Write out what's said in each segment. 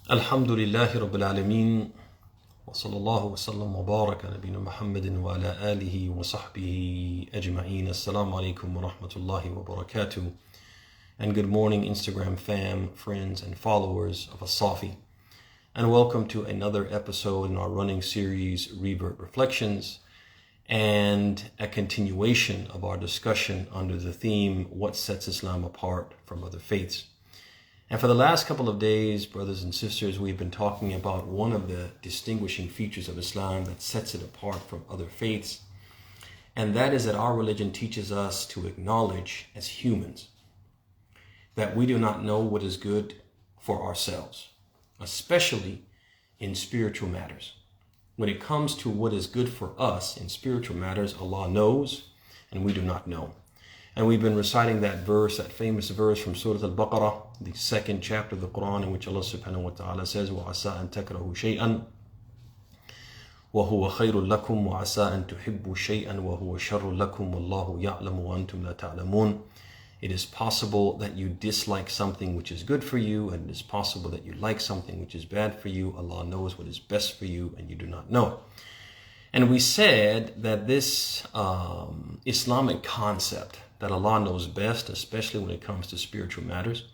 Alhamdulillahi Rabbil Alameen wa sallallahu wa sallam wa baraka nabina Muhammadin wa ala alihi wa sahbihi ajma'een. Assalamu alaikum wa rahmatullahi wa barakatuh. And good morning, Instagram fam, friends, and followers of as-Saafiy. And welcome to another episode in our running series, Revert Reflections, and a continuation of our discussion under the theme, What Sets Islam Apart from Other Faiths? And for the last couple of days, brothers and sisters, we've been talking about one of the distinguishing features of Islam that sets it apart from other faiths. And that is that our religion teaches us to acknowledge as humans that we do not know what is good for ourselves, especially in spiritual matters. When it comes to what is good for us in spiritual matters, Allah knows and we do not know. And we've been reciting that verse, that famous verse from Surah Al-Baqarah, the second chapter of the Quran, in which Allah subhanahu wa ta'ala says, وَعَسَىٰ أَن تَكْرَهُ شَيْئًا وَهُوَ خَيْرٌ لَكُمْ وَعَسَىٰ أَن تُحِبُّوا شَيْئًا وَهُوَ شَرٌ لَكُمْ وَاللَّهُ يَعْلَمُ وَأَنْتُمْ لَا تَعْلَمُونَ. It is possible that you dislike something which is good for you, and it is possible that you like something which is bad for you. Allah knows what is best for you, and you do not know. And we said that this Islamic concept that Allah knows best, especially when it comes to spiritual matters,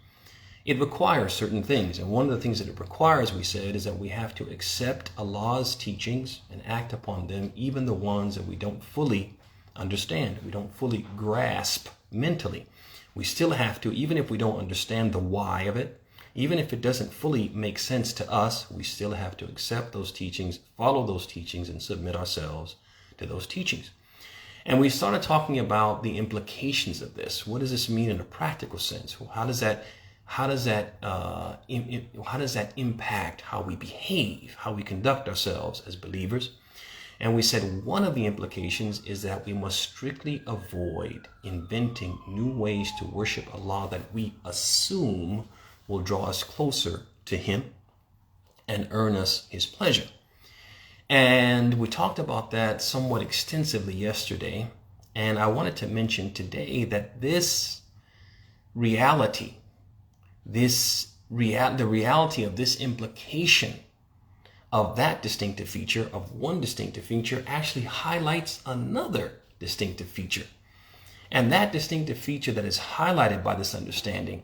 it requires certain things. And one of the things that it requires, we said, is that we have to accept Allah's teachings and act upon them, even the ones that we don't fully understand, we don't fully grasp mentally. We still have to, even if we don't understand the why of it, even if it doesn't fully make sense to us, we still have to accept those teachings, follow those teachings, and submit ourselves to those teachings. And we started talking about the implications of this. What does this mean in a practical sense? How does that impact how we behave, how we conduct ourselves as believers? And we said one of the implications is that we must strictly avoid inventing new ways to worship Allah that we assume will draw us closer to Him and earn us His pleasure. And we talked about that somewhat extensively yesterday. And I wanted to mention today that this reality, the reality of this implication of that distinctive feature, of one distinctive feature, actually highlights another distinctive feature. And that distinctive feature that is highlighted by this understanding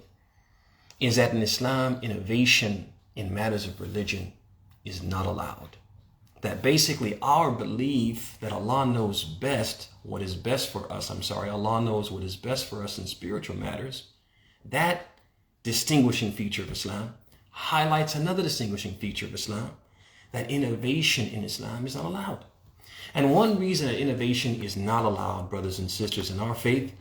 is that in Islam, innovation in matters of religion is not allowed. That basically our belief that Allah knows best what is best for us, Allah knows what is best for us in spiritual matters, that distinguishing feature of Islam highlights another distinguishing feature of Islam, that innovation in Islam is not allowed. And one reason that innovation is not allowed, brothers and sisters, in our faith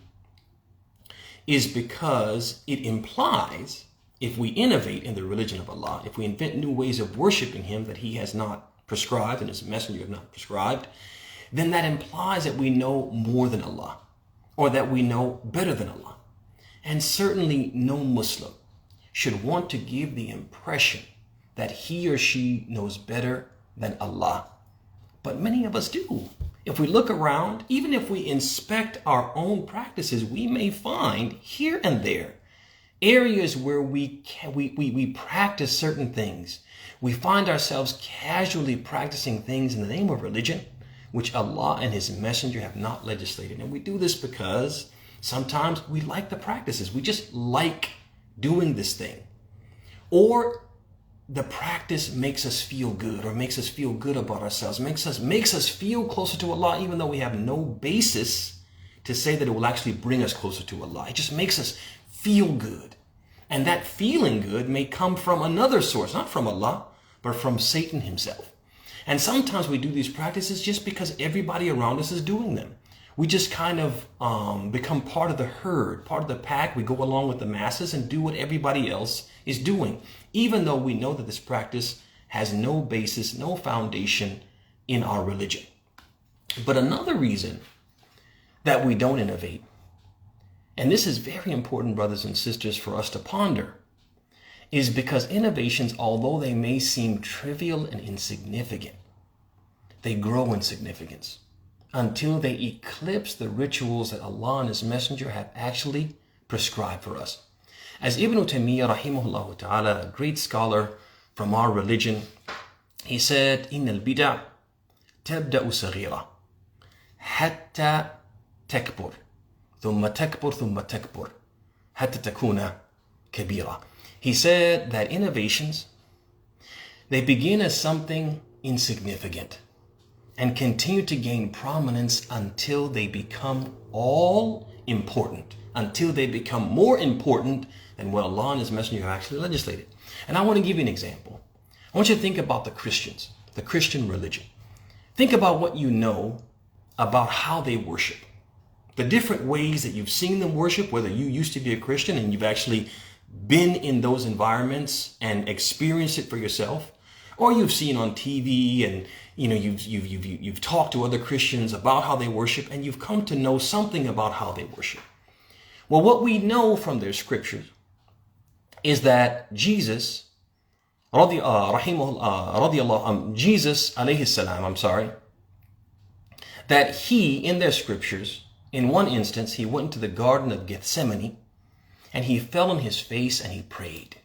is because it implies, if we innovate in the religion of Allah, if we invent new ways of worshiping Him that He has not prescribed and His messenger have not prescribed, then that implies that we know more than Allah, or that we know better than Allah. And certainly no Muslim should want to give the impression that he or she knows better than Allah. But many of us do. If we look around, even if we inspect our own practices, we may find here and there areas where we practice certain things. We find ourselves casually practicing things in the name of religion, which Allah and His messenger have not legislated. And we do this because sometimes we like the practices. We just like doing this thing. Or the practice makes us feel good, or makes us feel good about ourselves, makes us feel closer to Allah, even though we have no basis to say that it will actually bring us closer to Allah. It just makes us feel good. And that feeling good may come from another source, not from Allah, but from Satan himself. And sometimes we do these practices just because everybody around us is doing them. We just kind of become part of the herd, part of the pack. We go along with the masses and do what everybody else is doing, even though we know that this practice has no basis, no foundation in our religion. But another reason that we don't innovate, and this is very important, brothers and sisters, for us to ponder, is because innovations, although they may seem trivial and insignificant, they grow in significance until they eclipse the rituals that Allah and His messenger have actually prescribed for us. As Ibn Taymiyyah rahimahullah ta'ala, a great scholar from our religion. He said, إن البدع تبدأ صغيرة حتى تكبر ثم تكبر ثم تكبر حتى تكون كبيرة. He said that innovations, they begin as something insignificant and continue to gain prominence until they become all important, until they become more important than what Allah and His Messenger have actually legislated. And I want to give you an example. I want you to think about the Christians, the Christian religion. Think about what you know about how they worship. The different ways that you've seen them worship, whether you used to be a Christian and you've actually been in those environments and experienced it for yourself, or you've seen on TV and you've talked to other Christians about how they worship and you've come to know something about how they worship. Well, what we know from their scriptures is that Jesus, Jesus alayhi salam, that he, in their scriptures, in one instance, he went into the Garden of Gethsemane and he fell on his face and he prayed.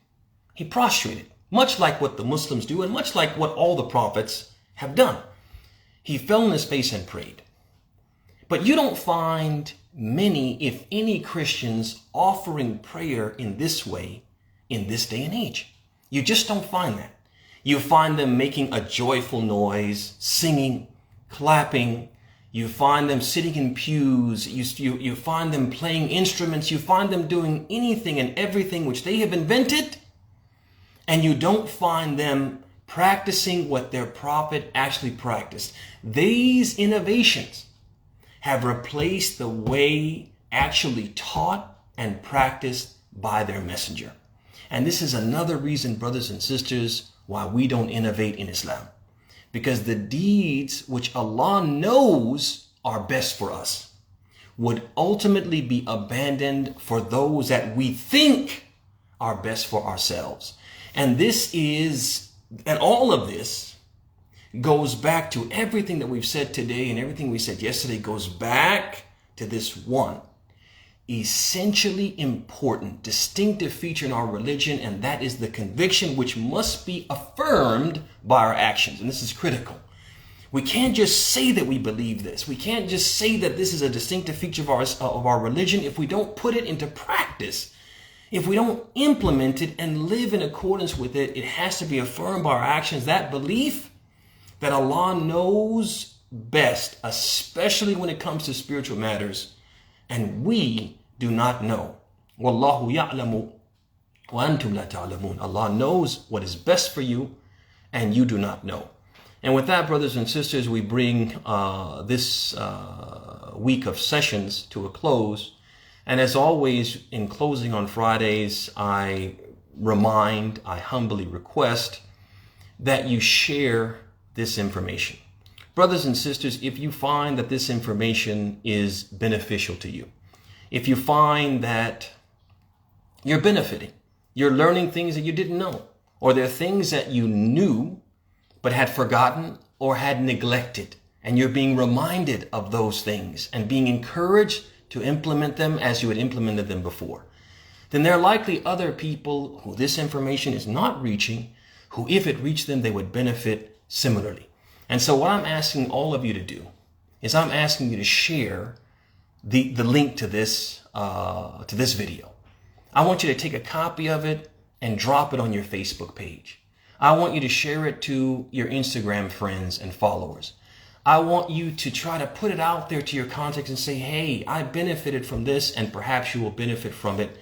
He prostrated, much like what the Muslims do and much like what all the prophets have done. He fell on his face and prayed. But you don't find many, if any, Christians offering prayer in this way in this day and age. You just don't find that. You find them making a joyful noise, singing, clapping. You find them sitting in pews. You find them playing instruments. You find them doing anything and everything which they have invented. And you don't find them practicing what their prophet actually practiced. These innovations have replaced the way actually taught and practiced by their messenger. And this is another reason, brothers and sisters, why we don't innovate in Islam. Because the deeds which Allah knows are best for us would ultimately be abandoned for those that we think are best for ourselves. And all of this goes back to everything that we've said today and everything we said yesterday goes back to this one essentially important, distinctive feature in our religion, and that is the conviction which must be affirmed by our actions. And this is critical. We can't just say that we believe this. We can't just say that this is a distinctive feature of our religion if we don't put it into practice. If we don't implement it and live in accordance with it, it has to be affirmed by our actions. That belief that Allah knows best, especially when it comes to spiritual matters, and we do not know. Wallahu ya'lamu wa antum la ta'lamun. Allah knows what is best for you and you do not know. And with that, brothers and sisters, we bring this week of sessions to a close. And as always, in closing on Fridays, I humbly request that you share this information. Brothers and sisters, if you find that this information is beneficial to you, if you find that you're benefiting, you're learning things that you didn't know, or there are things that you knew but had forgotten or had neglected, and you're being reminded of those things and being encouraged to implement them as you had implemented them before, then there are likely other people who this information is not reaching, who if it reached them, they would benefit similarly. And so what I'm asking all of you to do is I'm asking you to share the link to this video. I want you to take a copy of it and drop it on your Facebook page. I want you to share it to your Instagram friends and followers. I want you to try to put it out there to your contacts and say, hey, I benefited from this and perhaps you will benefit from it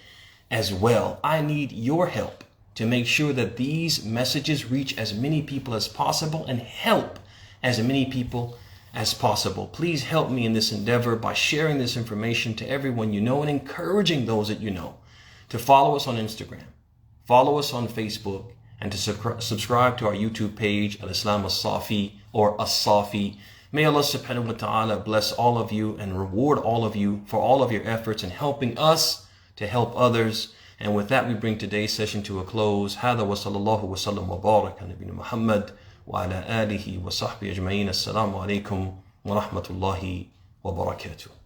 as well. I need your help to make sure that these messages reach as many people as possible and help as many people as possible. Please help me in this endeavor by sharing this information to everyone you know and encouraging those that you know to follow us on Instagram, follow us on Facebook, and to subscribe to our YouTube page, as-Saafiy or as-Saafiy. May Allah subhanahu wa ta'ala bless all of you and reward all of you for all of your efforts in helping us to help others. And with that, we bring today's session to a close. هذا وصلى الله وسلم وبارك على نبينا محمد وعلى آله وصحبه أجمعين. السلام عليكم ورحمة الله وبركاته.